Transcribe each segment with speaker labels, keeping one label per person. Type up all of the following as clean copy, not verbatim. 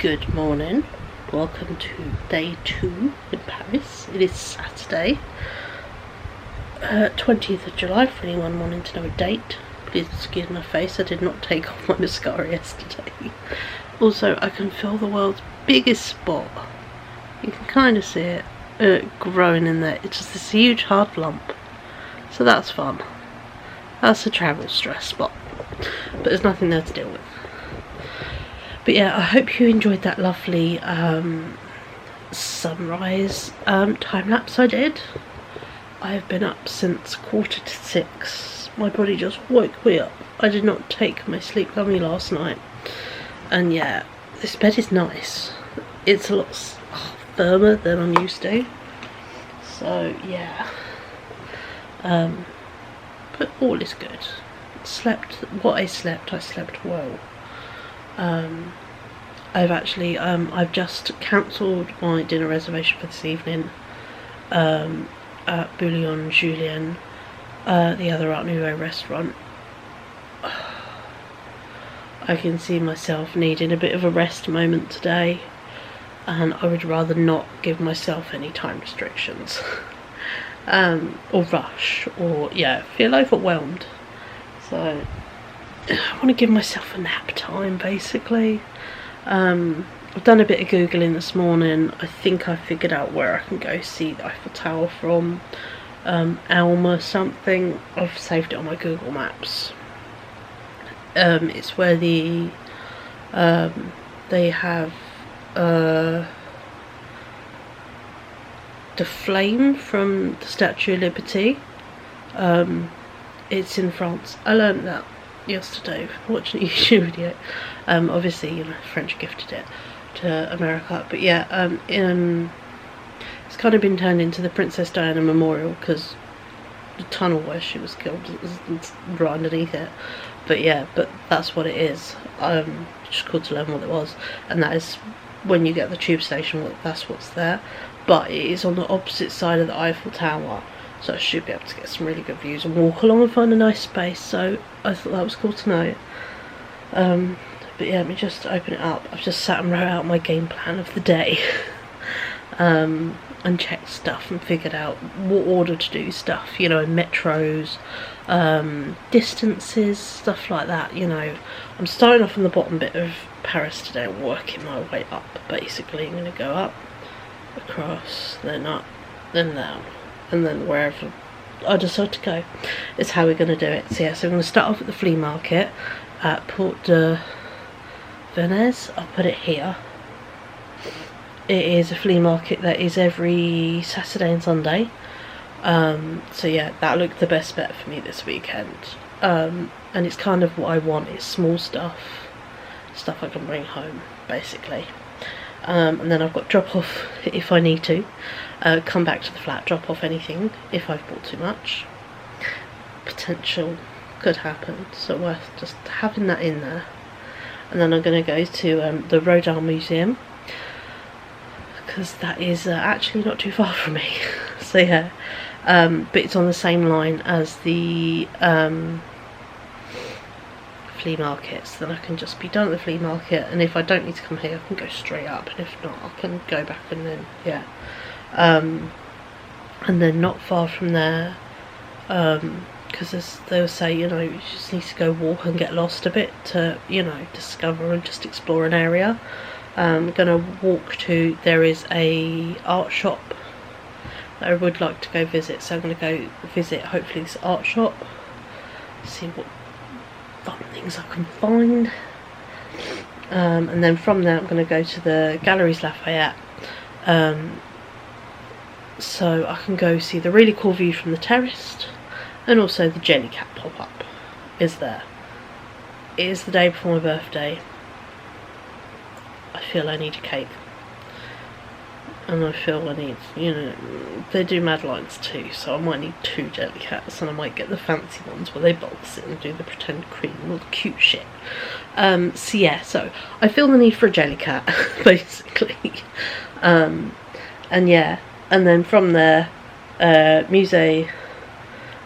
Speaker 1: Good morning, welcome to day 2 in Paris. It is Saturday, 20th of July. For anyone wanting to know a date, please excuse my face, I did not take off my mascara yesterday. Also, I can feel the world's biggest spot. You can kind of see it growing in there. It's just this huge hard lump, so that's fun. That's a travel stress spot, but there's nothing there to deal with. But yeah, I hope you enjoyed that lovely sunrise time-lapse I did. I have been up since 5:45. My body just woke me up. I did not take my sleep gummy last night. And yeah, this bed is nice. It's a lot firmer than I'm used to. So yeah. But all is good. I slept well. I've just cancelled my dinner reservation for this evening at Bouillon Julien, the other Art Nouveau restaurant. I can see myself needing a bit of a rest moment today, and I would rather not give myself any time restrictions or rush, or feel overwhelmed. So I want to give myself a nap time, basically. I've done a bit of googling this morning. I think I figured out where I can go see the Eiffel Tower from. Alma something. I've saved it on my Google Maps. It's where they have the flame from the Statue of Liberty. It's in France. I learned that yesterday watching a YouTube video. Obviously, French gifted it to America, but yeah, it's kind of been turned into the Princess Diana Memorial because the tunnel where she was killed is right underneath it. But that's what it is. Just called to learn what it was, and that is when you get the tube station. That's what's there, but it is on the opposite side of the Eiffel Tower. So I should be able to get some really good views and walk along and find a nice space. So I thought that was cool to know. But yeah, let me just open it up. I've just sat and wrote out my game plan of the day. And checked stuff and figured out what order to do stuff. Metros, distances, stuff like that. I'm starting off on the bottom bit of Paris today and working my way up. Basically, I'm going to go up, across, then up, then down. And then wherever I decide to go is how we're going to do it. So yeah, so we're going to start off at the flea market at Porte de Venise. I'll put it here. It is a flea market that is every Saturday and Sunday. So yeah, that looked the best bet for me this weekend. And it's kind of what I want. It's small stuff I can bring home, basically. And then I've got drop off if I need to. Come back to the flat, drop off anything if I've bought too much. Potential could happen, so worth just having that in there. And then I'm going to go to the Rodin museum, because that is actually not too far from me. So yeah, but it's on the same line as the flea markets. Then I can just be done at the flea market, and if I don't need to come here I can go straight up, and if not I can go back, and then and then not far from there, because they'll say, you just need to go walk and get lost a bit to, discover and just explore an area. I'm going to walk to, there is a art shop that I would like to go visit, so I'm going to go visit hopefully this art shop, see what fun things I can find, and then from there I'm going to go to the Galeries Lafayette, so I can go see the really cool view from the terrace, and also the Jellycat pop-up is there. It is the day before my birthday. I feel I need a cake, and I feel I need, they do Madeleines too, so I might need 2 Jellycats, and I might get the fancy ones where they box it and do the pretend cream and all the cute shit. So yeah, so I feel the need for a Jellycat, basically. And yeah, and then from there, Musée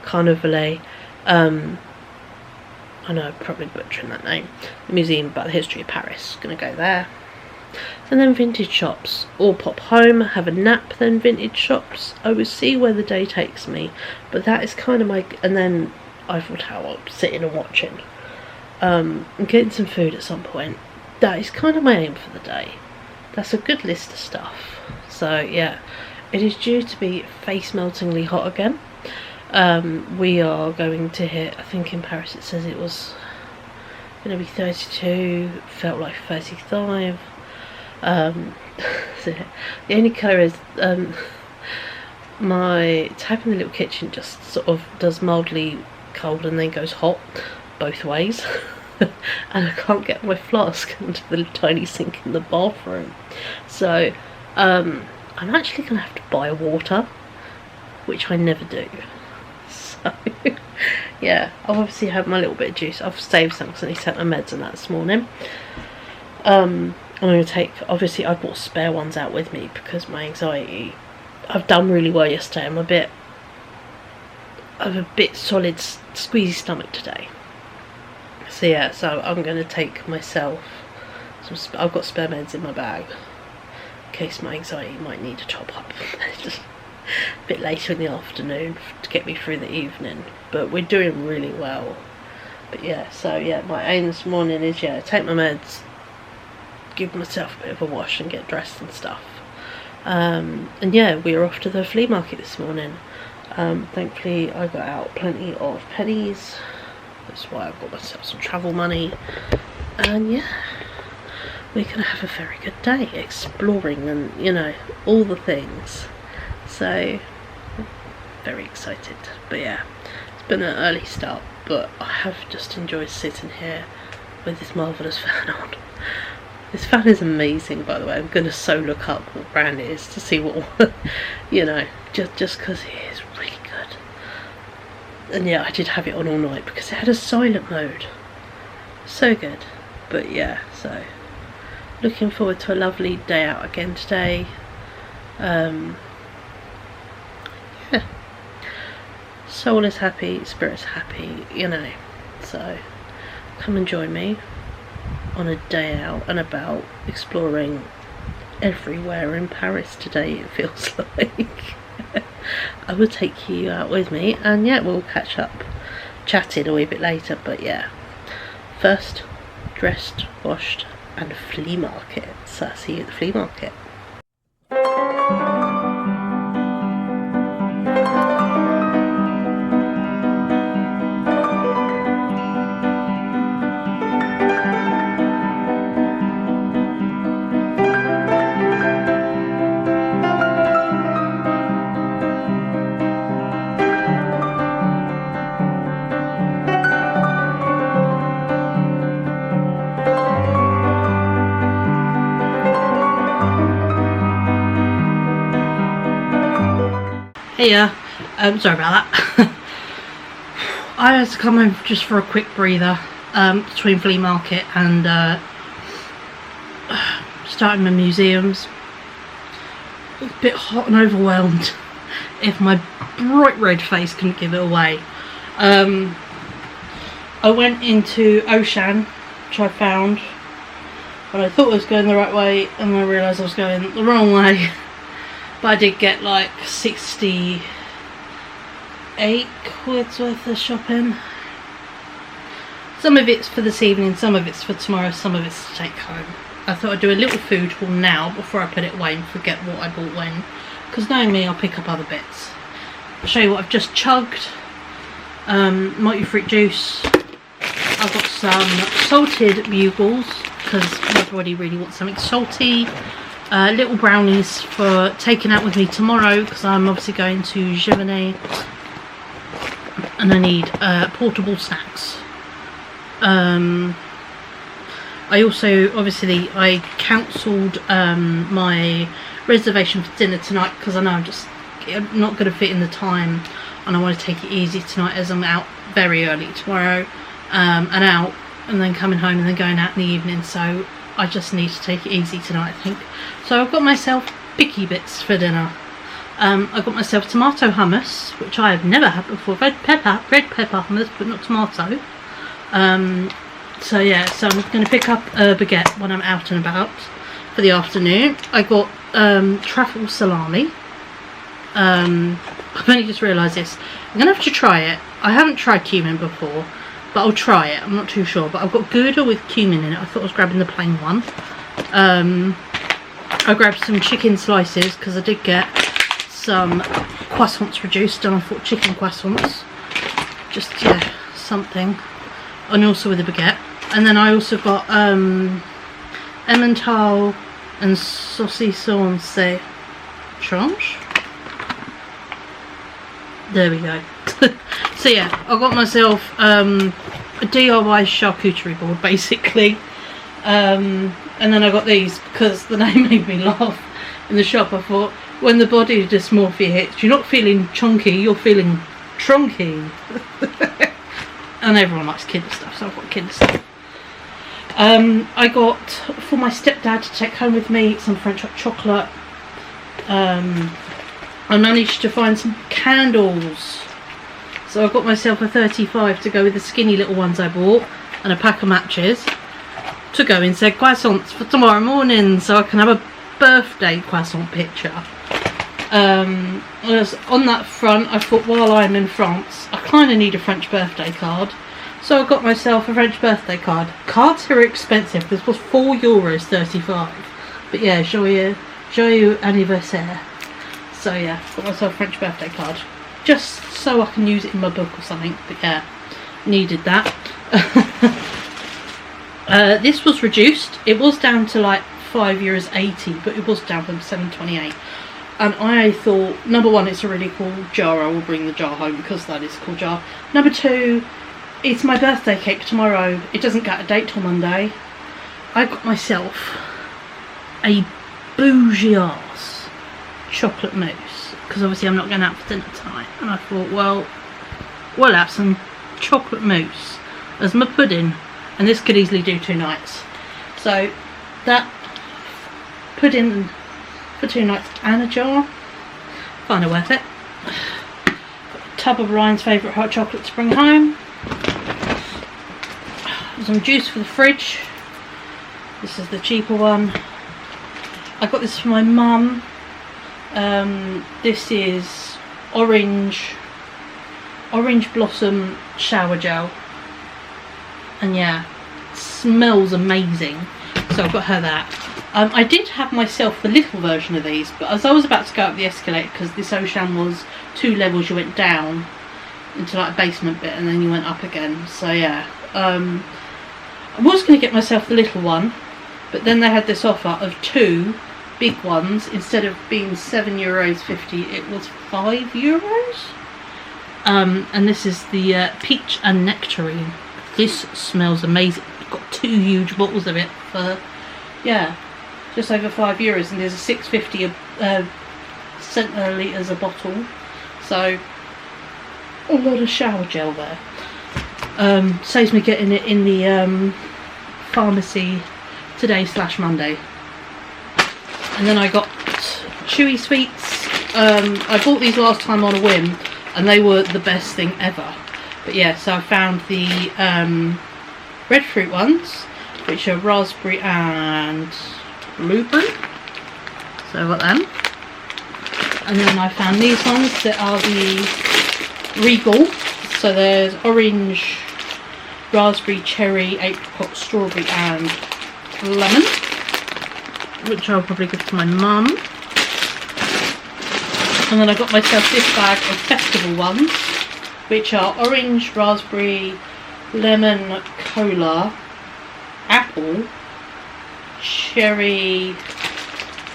Speaker 1: Carnavalet, I know I'm probably butchering that name, the museum about the history of Paris, gonna go there. and then vintage shops, or pop home, have a nap, then vintage shops. I will see where the day takes me, but that is kind of my, and then Eiffel Tower, sitting and watching, and getting some food at some point. That is kind of my aim for the day. That's a good list of stuff. So yeah, it is due to be face meltingly hot again. We are going to hit, I think in Paris it says it was going to be 32, felt like 35. So the only colour is my tap in the little kitchen just sort of does mildly cold and then goes hot both ways. And I can't get my flask into the tiny sink in the bathroom, so I'm actually going to have to buy water, which I never do. So yeah, I'll obviously have my little bit of juice. I've saved some because I need to take my meds and that this morning. I'm going to take, obviously I brought spare ones out with me because my anxiety, I've done really well yesterday. I'm a bit solid, squeezy stomach today. So yeah, so I'm going to take myself some, I've got spare meds in my bag in case my anxiety might need a top up a bit later in the afternoon to get me through the evening. But we're doing really well. But yeah, so yeah, my aim this morning is, yeah, take my meds, give myself a bit of a wash and get dressed and stuff. And yeah, we are off to the flea market this morning. Thankfully I got out plenty of pennies. That's why I've got myself some travel money. And yeah, we're going to have a very good day exploring and, you know, all the things. So, very excited. But yeah, it's been an early start, but I have just enjoyed sitting here with this marvellous fan on. This fan is amazing, by the way. I'm going to so look up what brand it is to see what, you know, just because it is really good. And yeah, I did have it on all night because it had a silent mode. So good. But yeah, so looking forward to a lovely day out again today. Yeah. Soul is happy, spirit's happy, you know. So come and join me on a day out and about, exploring everywhere in Paris today, it feels like. I will take you out with me, and yeah, we'll catch up chatting a wee bit later. But yeah, first dressed, washed and flea market. So I'll see you at the flea market. Hey, sorry about that. I had to come home just for a quick breather between flea market and starting my museums. A bit hot and overwhelmed, if my bright red face couldn't give it away. I went into Auchan, which I found, and I thought I was going the right way, and I realised I was going the wrong way. But I did get like 68 quid's worth of shopping. Some of it's for this evening, some of it's for tomorrow, some of it's to take home. I thought I'd do a little food haul now before I put it away and forget what I bought when. Because knowing me, I'll pick up other bits. I'll show you what I've just chugged. Multi-fruit juice. I've got some salted bugles because my body really wants something salty. Little brownies for taking out with me tomorrow because I'm obviously going to Giverny, and I need portable snacks. I also, obviously, I cancelled my reservation for dinner tonight because I know I'm not going to fit in the time, and I want to take it easy tonight as I'm out very early tomorrow, and then coming home and then going out in the evening, so I just need to take it easy tonight, I think. So I've got myself picky bits for dinner. I got myself tomato hummus, which I have never had before. Red pepper hummus, but not tomato. So yeah, so I'm going to pick up a baguette when I'm out and about.
Speaker 2: for the afternoon. I got truffle salami. I've only just realised this. I'm going to have to try it. I haven't tried cumin before, but I'll try it. I'm not too sure. But I've got Gouda with cumin in it. I thought I was grabbing the plain one. I grabbed some chicken slices because I did get some croissants reduced, and I thought chicken croissants. Just, yeah, something. And also with a baguette. And then I also got Emmental and saucisson c'est tranche. There we go. So yeah, I got myself a DIY charcuterie board basically. And then I got these because the name made me laugh in the shop. I thought, when the body dysmorphia hits, you're not feeling chunky, you're feeling trunky. And everyone likes kids stuff, so I've got kids stuff. I got, for my stepdad to take home with me, some French hot chocolate. I managed to find some candles. So I got myself a 35 to go with the skinny little ones I bought, and a pack of matches to go in said croissants for tomorrow morning, so I can have a birthday croissant picture. On that front, I thought, while I'm in France, I kind of need a French birthday card. So I got myself a French birthday card. Cards are expensive. This was €4.35. But yeah, joyeux anniversaire. So yeah, got myself a French birthday card. Just so I can use it in my book or something. But yeah, needed that. This was reduced. It was down to like €5.80, but it was down from $7.28. And I thought, number one, it's a really cool jar. I will bring the jar home because that is a cool jar. Number two, it's my birthday cake tomorrow. It doesn't get a date till Monday. I got myself a bougie ass chocolate mousse because obviously I'm not going out for dinner tonight. And I thought, well, we'll have some chocolate mousse as my pudding. And this could easily do 2 nights. So that pudding for 2 nights and a jar, kind of worth it. Got a tub of Ryan's favourite hot chocolate to bring home. Some juice for the fridge. This is the cheaper one. I got this for my mum. This is orange blossom shower gel. And yeah, smells amazing. So I've got her that. I did have myself the little version of these, but as I was about to go up the escalator, because this Auchan was 2 levels, you went down into like a basement bit and then you went up again. So yeah, I was going to get myself the little one, but then they had this offer of 2 big ones. Instead of being €7.50, it was €5. And this is the peach and nectarine. This smells amazing. I've got 2 huge bottles of it for, yeah, just over €5, and there's a $6.50 centilitres a bottle. So a lot of shower gel there. Saves me getting it in the pharmacy today/Monday. And then I got chewy sweets. I bought these last time on a whim, and they were the best thing ever. But yeah, so I found the red fruit ones, which are raspberry and blueberry. So I got them. And then I found these ones that are the Regal. So there's orange, raspberry, cherry, apricot, strawberry and lemon, which I'll probably give to my mum. And then I got myself this bag of festival ones, which are orange, raspberry, lemon, cola, apple, cherry,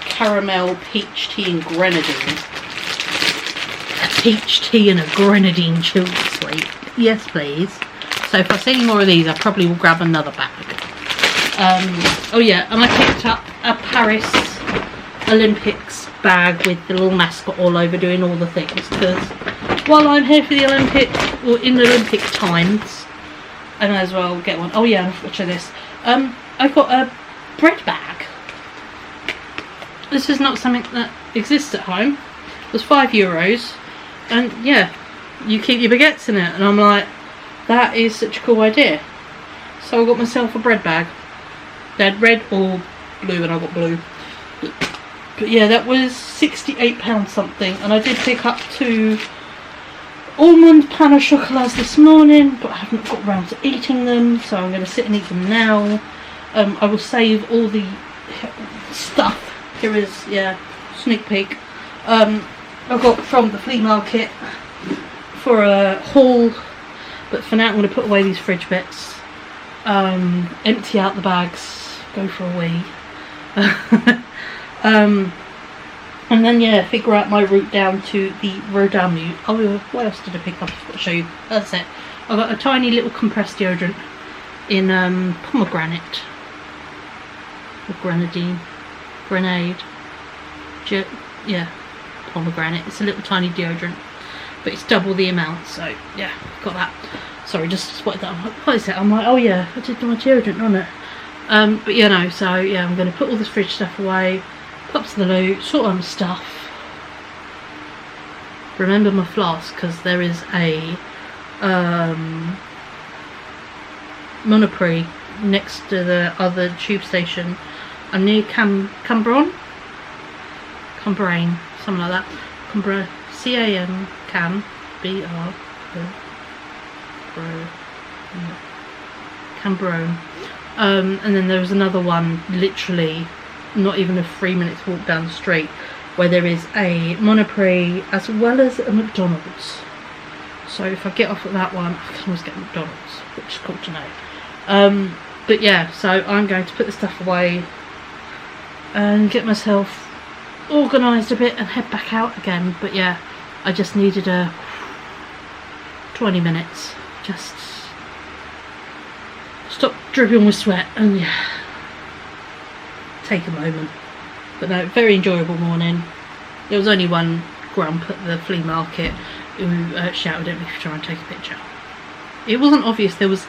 Speaker 2: caramel, peach tea and grenadine. A peach tea and a grenadine chilled sweet. Yes please. So if I see any more of these, I probably will grab another bag. Oh yeah, and I picked up a Paris Olympics bag with the little mascot all over doing all the things, because while I'm here for the Olympics, or in the Olympic times, I may as well get one. Oh yeah, I forgot to show this. I got a bread bag. This is not something that exists at home. It was €5, and yeah, you keep your baguettes in it, and I'm like, that is such a cool idea. So I got myself a bread bag. They had red or blue, and I got blue. But yeah, that was £68 something, and I did pick up 2 almond pain au chocolats this morning, but I haven't got around to eating them, so I'm going to sit and eat them now. I will save all the stuff. Here is, yeah, sneak peek. I got from the flea market for a haul, but for now I'm going to put away these fridge bits, empty out the bags, go for a wee. And then yeah, figure out my route down to the Rodin. Oh, what else did I pick up? I'll show you. That's it. I got a tiny little compressed deodorant in pomegranate or grenadine, yeah, pomegranate. It's a little tiny deodorant, but it's double the amount. So yeah, got that. Sorry, just spotted that. I'm like, what is it? I'm like, oh yeah, I did my deodorant on it. But you know, so yeah, I'm going to put all this fridge stuff away. Up to the loo, sort on stuff. Remember my flask, because there is a Monoprix next to the other tube station. I'm near Cambron, something like that. C-A-M, Cam, B-R, Cambron. And then there was another one, literally not even a 3 minutes walk down the street, where there is a Monoprix as well as a McDonald's. So if I get off at that one, I can always get McDonald's, which is cool to know. But yeah, so I'm going to put the stuff away and get myself organised a bit and head back out again. But yeah, I just needed a 20 minutes, just stop dripping with sweat and yeah, take a moment. But no, very enjoyable morning. There was only one grump at the flea market who shouted at me for trying to take a picture. It wasn't obvious. There was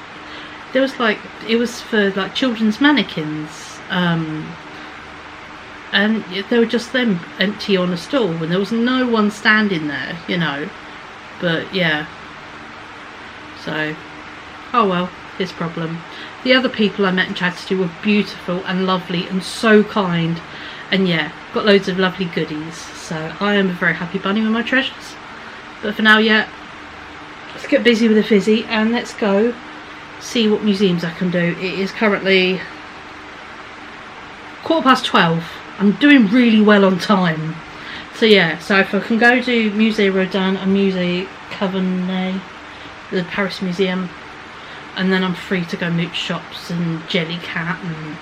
Speaker 2: like, it was for like children's mannequins, and they were just them empty on a stool, and there was no one standing there, you know. But yeah, so oh well, his problem. The other people I met and chatted to were beautiful and lovely and so kind, and yeah, got loads of lovely goodies. So I am a very happy bunny with my treasures. But for now, yeah, let's get busy with the fizzy and let's go see what museums I can do. It is currently 12:15. I'm doing really well on time. So yeah, so if I can go to Musée Rodin and Musée Cavernet, the Paris Museum, and then I'm free to go mooch shops and Jellycat and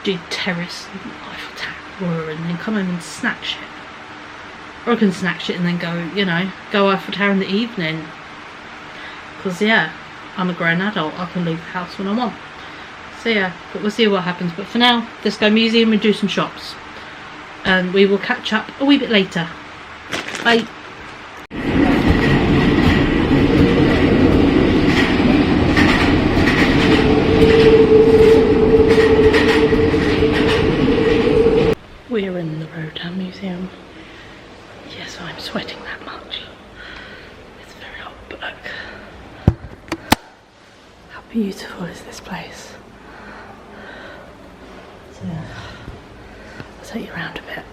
Speaker 2: do terrace and Eiffel Tower and then come home and snack shit. Or I can snack shit and then go, you know, go Eiffel Tower in the evening. Because yeah, I'm a grown adult, I can leave the house when I want. So yeah, but we'll see what happens. But for now, let's go museum and do some shops. And we will catch up a wee bit later. Bye. We're in the Rodin Museum. Yes, I'm sweating that much. It's very hot, but look. How beautiful is this place? So, I'll take you around a bit.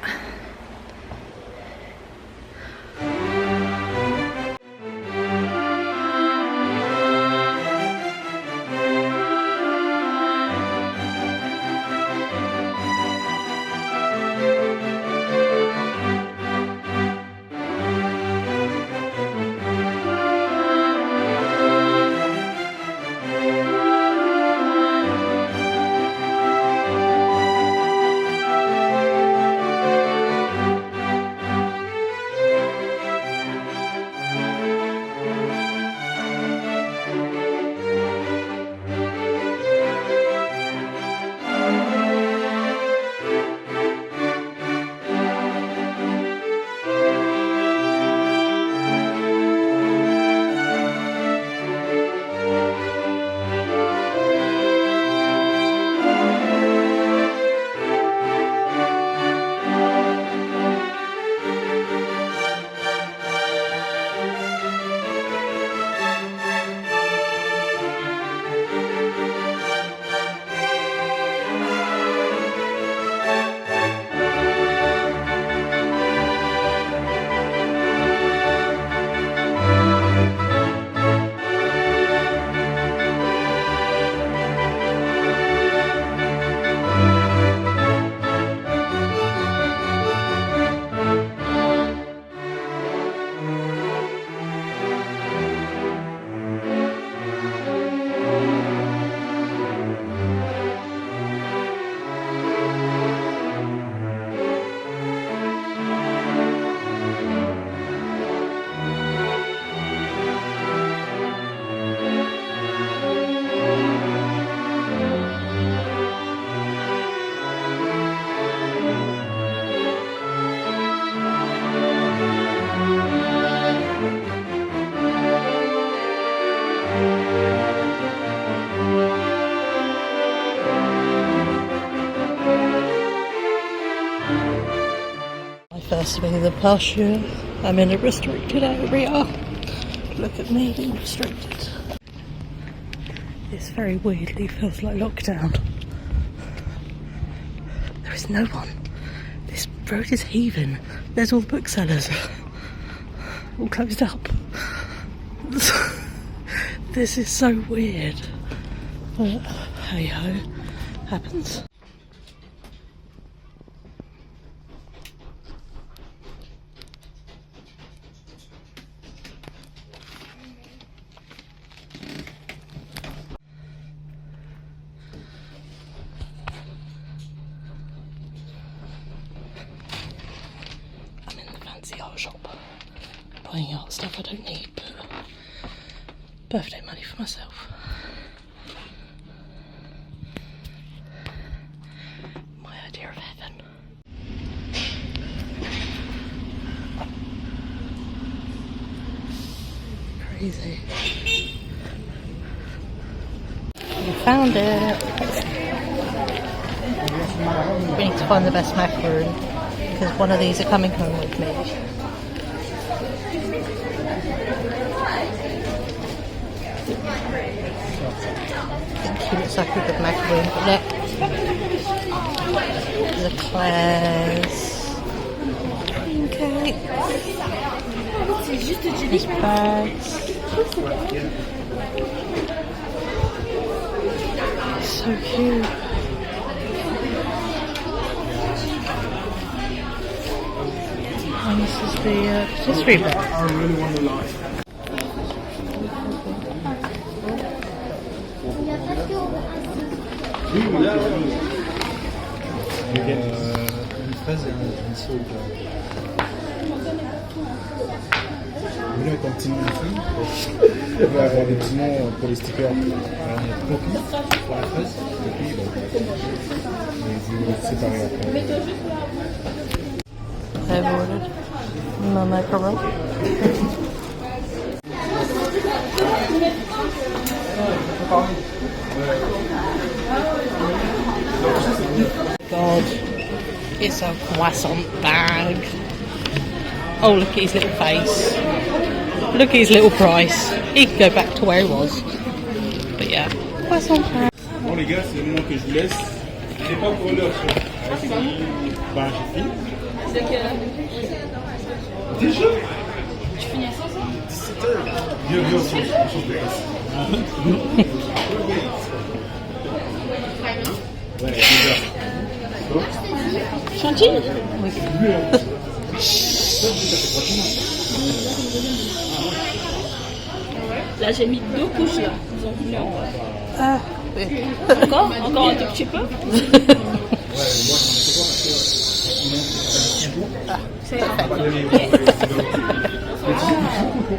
Speaker 2: Firstly, the pasture. I'm in a restricted area. Look at me being restricted. This very weirdly feels like lockdown. There is no one. This road is heaving. There's all the booksellers. All closed up. This is so weird. But hey ho, happens. I'm in the fancy art shop, buying art stuff I don't need, but birthday money for myself. My idea of heaven. Crazy. We found it. We need to find the best macaroon because one of these are coming home with me. I think he looks like a good macaroon, but look. The Claire's. Okay. These bags. So cute. And this is the history book.
Speaker 3: I really want to lie. Une fraise et un saut. Vous voulez un petit nom ici? On va avoir des petits noms pour les stickers. Alors, il y a Poppy pour la fraise. Poppy, vous les séparez après.
Speaker 2: I've ordered my macaron. God, it's a croissant bag. Oh, look at his little face. Look at his little price. He can go back to where he was. But yeah, croissant bag.
Speaker 3: Bon les gars, c'est le moment que je vous laisse. J'ai pas pour l'heure sur. Ben j'ai fini. C'est quelle heure? Déjà? Tu finis à 17h. Viens, on change de place. Ouais, déjà.
Speaker 2: Chantilly? Oui.
Speaker 4: Là j'ai mis 2 couches là. Vous en voulez encore?
Speaker 2: Ah, oui.
Speaker 4: Encore un tout petit peu.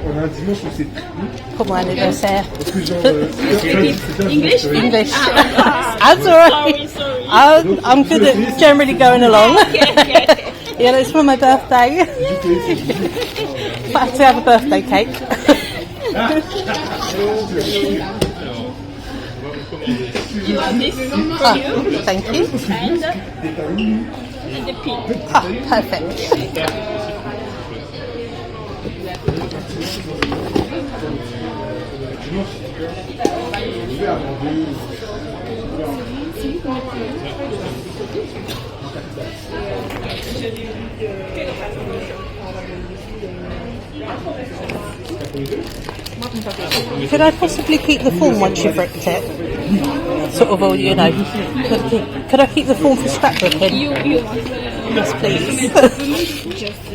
Speaker 3: On a un dimanche où c'est
Speaker 2: Pour mon anniversaire.
Speaker 4: English?
Speaker 2: English. I'm sorry.
Speaker 4: Sorry.
Speaker 2: I'm good at generally going along.
Speaker 4: Okay.
Speaker 2: Yeah, it's for my birthday. But I have to have a birthday cake.
Speaker 4: You have this for you.
Speaker 2: Thank you.
Speaker 4: And the pink.
Speaker 2: Oh, perfect. Could I possibly keep the form once you've ripped it? Sort of, you know. Could I keep the form for scrapbooking?
Speaker 4: You
Speaker 2: Yes, please.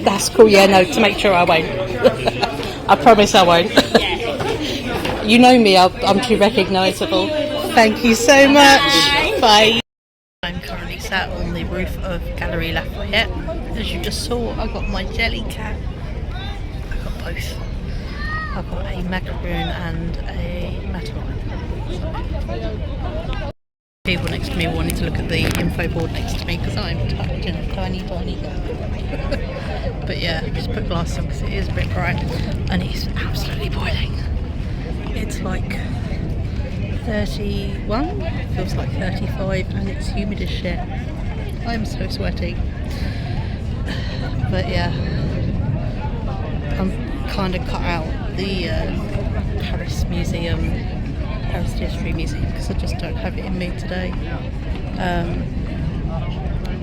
Speaker 2: That's cool, yeah, no, to make sure I won't. I promise I won't. You know me, I'm too recognisable. Thank you so much. Bye. I'm currently sat on the roof of Gallery Lafayette. As you just saw, I got my Jellycat. I got both. I've got a macaroon and a matterhorn. People next to me wanted to look at the info board next to me because I'm tucked in a tiny girl. But yeah, just put glasses on because it is a bit bright and it's absolutely boiling. It's like 31, feels like 35 and it's humid as shit. I'm so sweaty. But yeah, I'm kind of cut out the Paris History Museum, because I just don't have it in me today.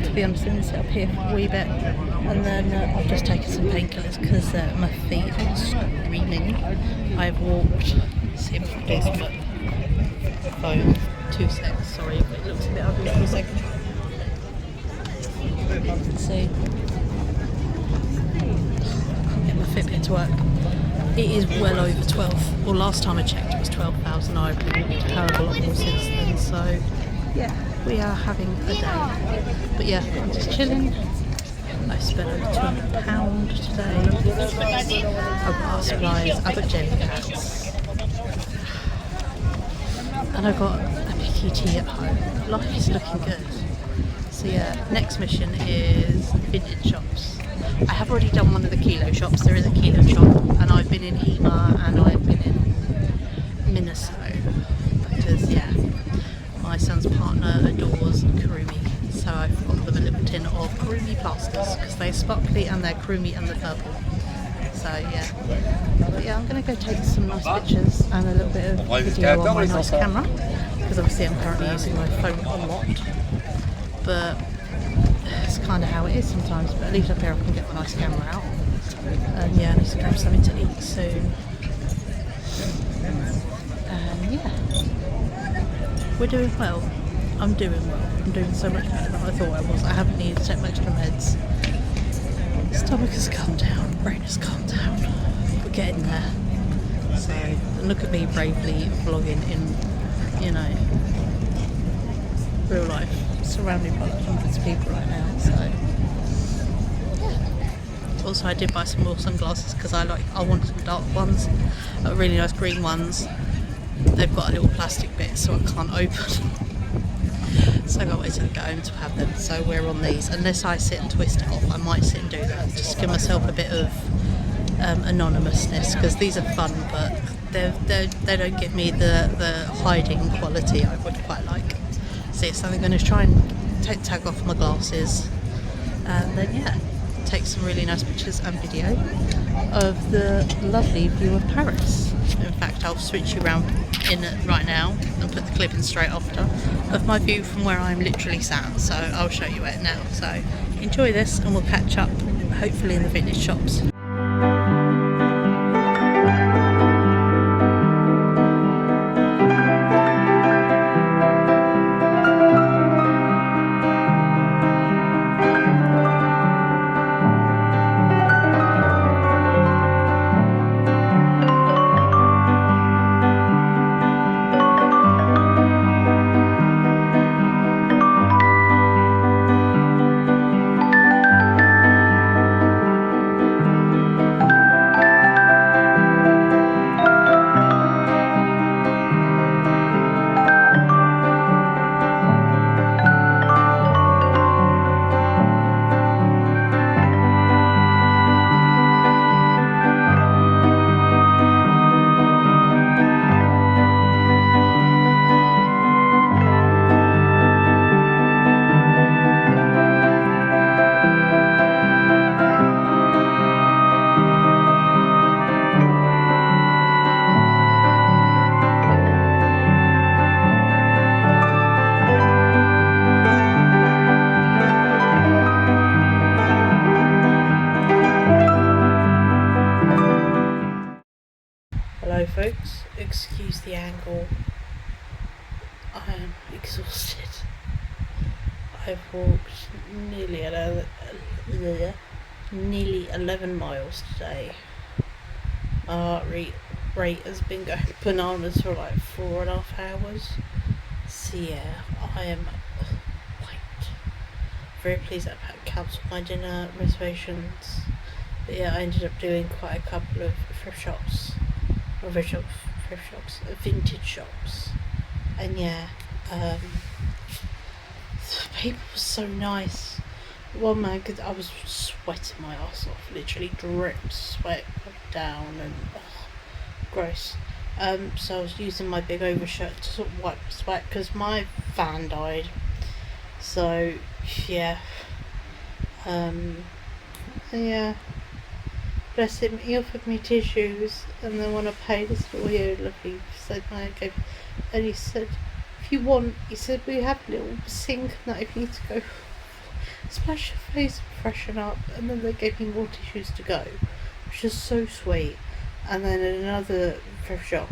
Speaker 2: To be honest, I'm going to sit up here for a wee bit, and then I've just taken some painkillers because my feet are screaming. I've walked, see if I can do some phone, 2 seconds, sorry if it looks a bit ugly for a second. Let's see. Get my Fitbit to work. It is well over 12. Well, last time I checked it was 12,000. I've walked a hell of a lot more since then, so yeah, we are having a day. But yeah, I'm just chilling. I spent over £200 today. I've got art supplies, I've got Jellycats, and I've got a picky tea at home. Life is looking good. So yeah, next mission is vintage shops. I have already done one of the kilo shops. There is a kilo shop, and I've been in Hema and I've been in Minnesota, because yeah, my son's partner adores Kurumi, so I've got them a little tin of Kurumi plasters because they're sparkly and they're Kurumi and they're purple. So yeah, but yeah, I'm going to go take some nice pictures and a little bit of video on my nice camera, because obviously I'm currently using my phone a lot, but it's kind of how it is sometimes. But at least up here I can get my nice camera out. And yeah, I need to grab something to eat soon. And yeah, we're doing well. I'm doing well. I'm doing so much better than I thought I was. I haven't needed to take my extra meds. Stomach has calmed down, brain has calmed down. We're getting there. So, and look at me bravely vlogging in, you know, real life, surrounded by like hundreds of people right now. So, yeah. Also, I did buy some more sunglasses because I want some dark ones, really nice green ones. They've got a little plastic bit so I can't open. So I got to wait till I get home to have them. So we're on these. Unless I sit and twist it off, I might sit and do that. Just give myself a bit of anonymousness, because these are fun, but they don't give me the hiding quality I would quite like. So yes, I'm going to try and tag off my glasses, and then yeah, take some really nice pictures and video of the lovely view of Paris. In fact, I'll switch you around in it right now and put the clip in straight after of my view from where I'm literally sat, so I'll show you it now. So enjoy this and we'll catch up hopefully in the vintage shops. Hello folks, excuse the angle, I am exhausted. I've walked nearly 11 miles today. My heart rate has been going bananas for like 4.5 hours. So yeah, I am very pleased that I cancelled my dinner reservations. But yeah, I ended up doing quite a couple of vintage shops, and yeah, the people were so nice. One man, cause I was sweating my ass off, literally dripped sweat down, and gross. So I was using my big overshirt to sort of wipe the sweat because my fan died. So yeah, Yeah. Bless him, he offered me tissues, and then when I paid this little here, look, he said, no, I gave, and he said, if you want, he said, we have a little sink that if you need to go splash your face and freshen up, and then they gave me more tissues to go, which is so sweet. And then in another thrift shop,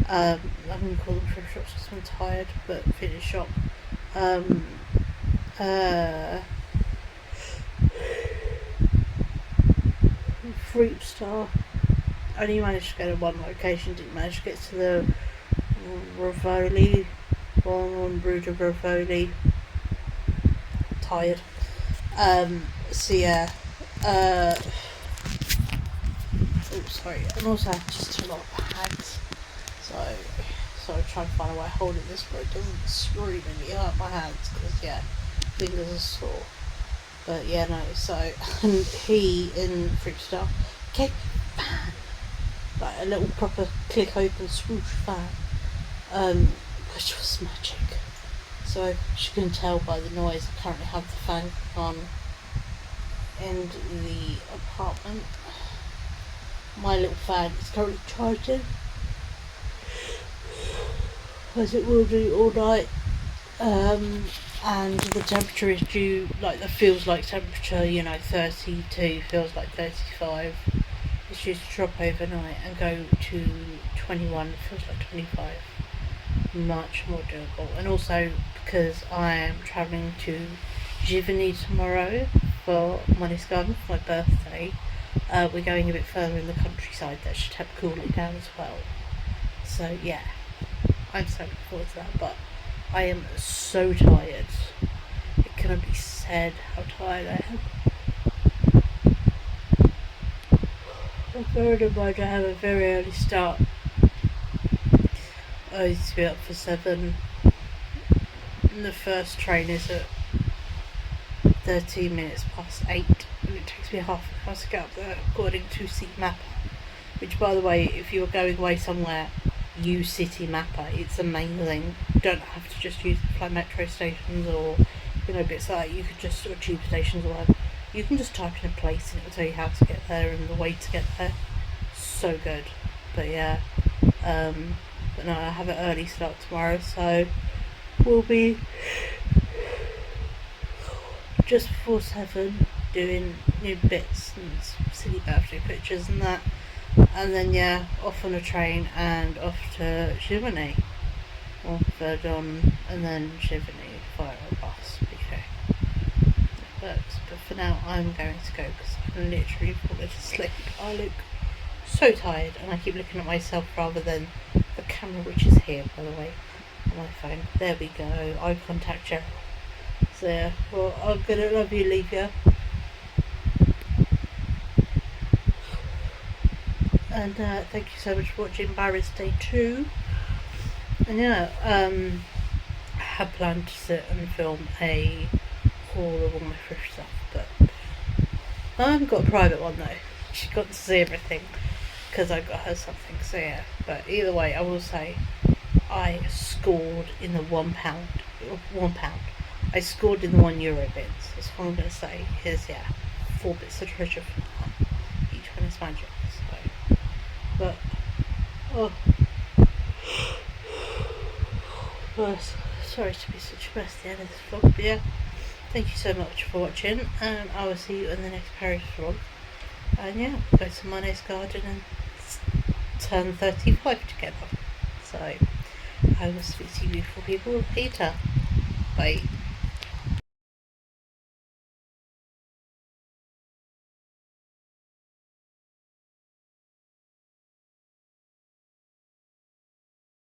Speaker 2: I'm going to call them thrift shops because I'm tired, but fitness shop, Fruit Star. Only managed to go to one location, didn't manage to get to the Rivoli, on Ruda Rivoli. Tired. So yeah. Oh, sorry. And also I have just a lot of bags. So I'm trying to find a way of holding this where it doesn't scream and me out my hands, because yeah, fingers are sore. But yeah, no, so, and he, in Thrift Star, gave me a fan, like a little proper click open swoosh fan, which was magic. So, as you can tell by the noise, I currently have the fan on in the apartment. My little fan is currently charging, as it will do all night. And the temperature is due, like the feels like temperature, 32, feels like 35. It's due to drop overnight and go to 21, feels like 25. Much more doable. And also because I am travelling to Giverny tomorrow for Money's Garden for my birthday, we're going a bit further in the countryside. That should help cool it down as well. So yeah, I'm so looking forward to that, but I am so tired. It cannot be said how tired I am. I'm bearing in mind I have a very early start. I used to be up for 7. And the first train is at 13 minutes past 8. And it takes me half an hour to get up there according to City Mapper. Which, by the way, if you're going away somewhere, use City Mapper. It's amazing. You don't have to just use the fly metro stations or bits like that. You could just, or tube stations or whatever. You can just type in a place and it will tell you how to get there and the way to get there. So good. But yeah, but no, I have an early start tomorrow, so we'll be just before 7 doing new bits and silly birthday pictures and that. And then yeah, off on a train and off to Giverny or Verdun, and then Giverny via a bus. Okay, it works. But for now, I'm going to go because I'm literally falling asleep. I look so tired, and I keep looking at myself rather than the camera, which is here, by the way, on my phone. There we go. Eye contact, Gerald. So yeah, well, I'm gonna love you, leave you. And thank you so much for watching Barry's Day 2. And yeah, I had planned to sit and film a haul of all my thrift stuff, but I haven't got a private one though. She got to see everything because I got her something, so yeah. But either way, I will say I scored in the £1. I scored in the €1 bits. That's what I'm going to say. Here's 4 bits of treasure from that. Each one is magic. So, but sorry to be such a mess at the end of this vlog. But yeah, thank you so much for watching, and I will see you in the next Paris vlog. And yeah, go to Money's Garden and turn 35 together. So I will speak to you beautiful people later. Bye.